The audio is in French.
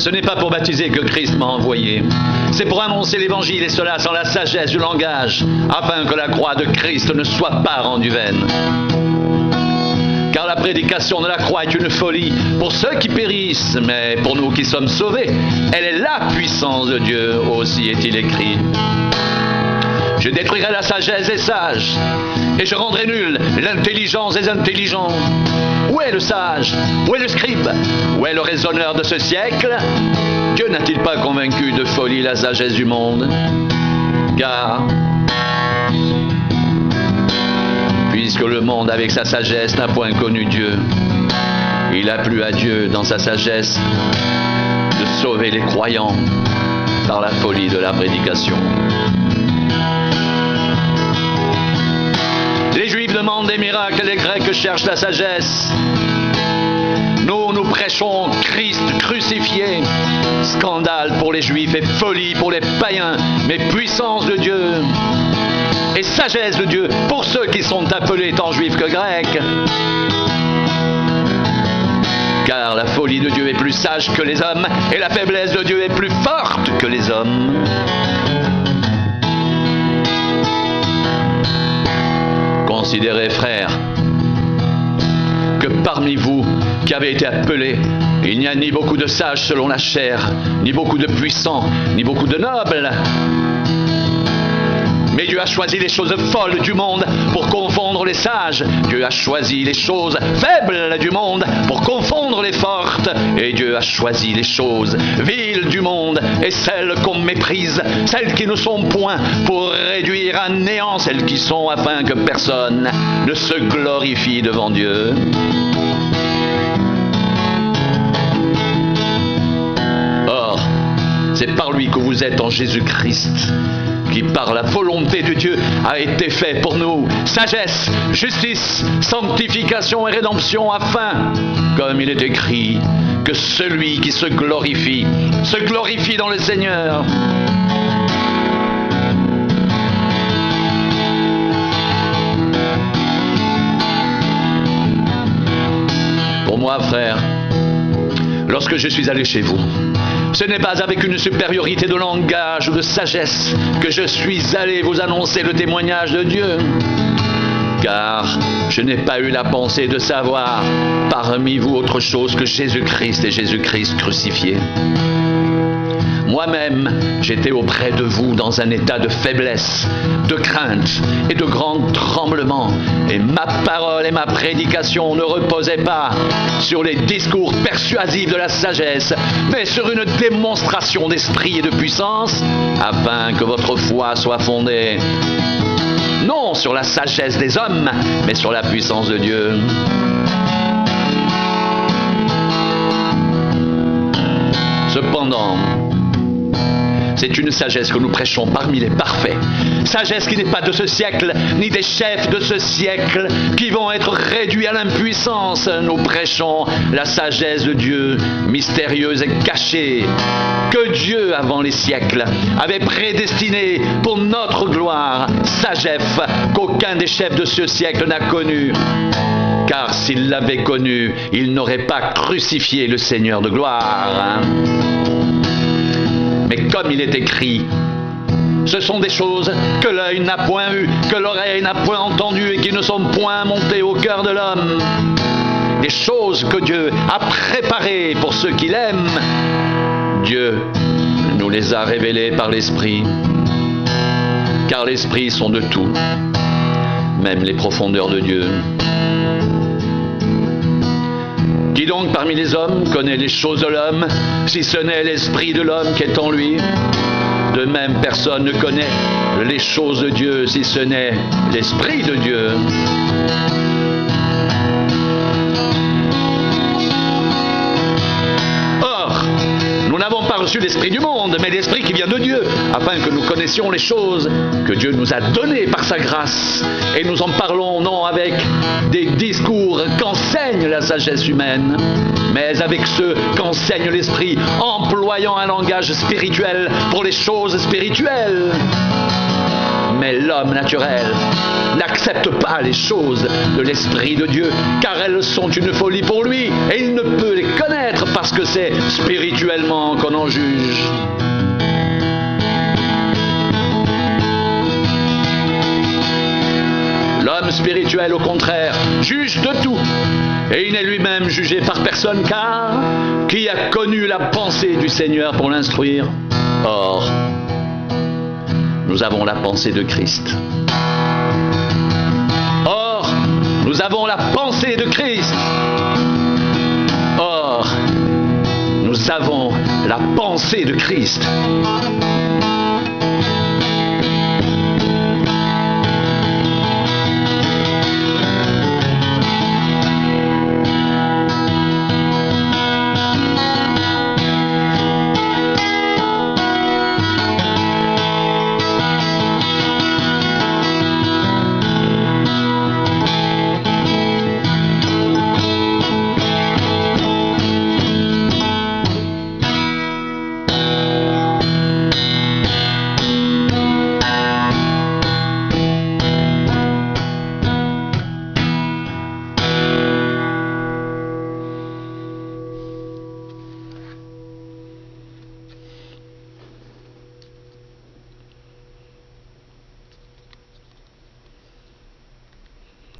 Ce n'est pas pour baptiser que Christ m'a envoyé. C'est pour annoncer l'évangile, et cela sans la sagesse du langage, afin que la croix de Christ ne soit pas rendue vaine. Car la prédication de la croix est une folie pour ceux qui périssent, mais pour nous qui sommes sauvés, elle est la puissance de Dieu, aussi est-il écrit. Je détruirai la sagesse des sages, et je rendrai nulle l'intelligence des intelligents. Où est le sage? Où est le scribe? Où est le raisonneur de ce siècle? Dieu n'a-t-il pas convaincu de folie la sagesse du monde? Car, puisque le monde avec sa sagesse n'a point connu Dieu, il a plu à Dieu dans sa sagesse de sauver les croyants par la folie de la prédication. Les Juifs demandent des miracles, les Grecs cherchent la sagesse. Nous prêchons Christ crucifié. Scandale pour les Juifs et folie pour les païens, mais puissance de Dieu et sagesse de Dieu pour ceux qui sont appelés tant juifs que grecs. Car la folie de Dieu est plus sage que les hommes, et la faiblesse de Dieu est plus forte que les hommes. Considérez, frères, que parmi vous qui avez été appelés, il n'y a ni beaucoup de sages selon la chair, ni beaucoup de puissants, ni beaucoup de nobles. Mais Dieu a choisi les choses folles du monde pour confondre les sages. Dieu a choisi les choses faibles du monde pour confondre les fortes. Et Dieu a choisi les choses viles du monde et celles qu'on méprise, celles qui ne sont point, pour réduire à néant celles qui sont, afin que personne ne se glorifie devant Dieu. Or, c'est par lui que vous êtes en Jésus-Christ, qui par la volonté de Dieu a été fait pour nous sagesse, justice, sanctification et rédemption, afin, comme il est écrit, que celui qui se glorifie dans le Seigneur. Pour moi, frère, lorsque je suis allé chez vous, ce n'est pas avec une supériorité de langage ou de sagesse que je suis allé vous annoncer le témoignage de Dieu, car je n'ai pas eu la pensée de savoir parmi vous autre chose que Jésus-Christ et Jésus-Christ crucifié. Moi-même, j'étais auprès de vous dans un état de faiblesse, de crainte et de grand tremblement. Et ma parole et ma prédication ne reposaient pas sur les discours persuasifs de la sagesse, mais sur une démonstration d'esprit et de puissance, afin que votre foi soit fondée non sur la sagesse des hommes, mais sur la puissance de Dieu. Cependant, c'est une sagesse que nous prêchons parmi les parfaits. Sagesse qui n'est pas de ce siècle, ni des chefs de ce siècle, qui vont être réduits à l'impuissance. Nous prêchons la sagesse de Dieu, mystérieuse et cachée, que Dieu, avant les siècles, avait prédestinée pour notre gloire. Sagesse qu'aucun des chefs de ce siècle n'a connue. Car s'il l'avait connue, il n'aurait pas crucifié le Seigneur de gloire. Mais comme il est écrit, ce sont des choses que l'œil n'a point vues, que l'oreille n'a point entendues et qui ne sont point montées au cœur de l'homme. Des choses que Dieu a préparées pour ceux qui l'aiment. Dieu nous les a révélées par l'Esprit, car l'Esprit sont de tout, même les profondeurs de Dieu. Qui donc parmi les hommes connaît les choses de l'homme, si ce n'est l'esprit de l'homme qui est en lui? De même, personne ne connaît les choses de Dieu, si ce n'est l'esprit de Dieu. Or, nous n'avons pas reçu l'esprit du monde, mais l'esprit qui vient de Dieu, afin que nous connaissions les choses que Dieu nous a données par sa grâce. Et nous en parlons non avec des discours qu'enseigne la sagesse humaine, mais avec ceux qu'enseigne l'esprit, employant un langage spirituel pour les choses spirituelles. Mais l'homme naturel n'accepte pas les choses de l'Esprit de Dieu, car elles sont une folie pour lui, et il ne peut les connaître parce que c'est spirituellement qu'on en juge. L'homme spirituel, au contraire, juge de tout, et il n'est lui-même jugé par personne, car qui a connu la pensée du Seigneur pour l'instruire? Or, nous avons la pensée de Christ. Or, nous avons la pensée de Christ. Or, nous avons la pensée de Christ.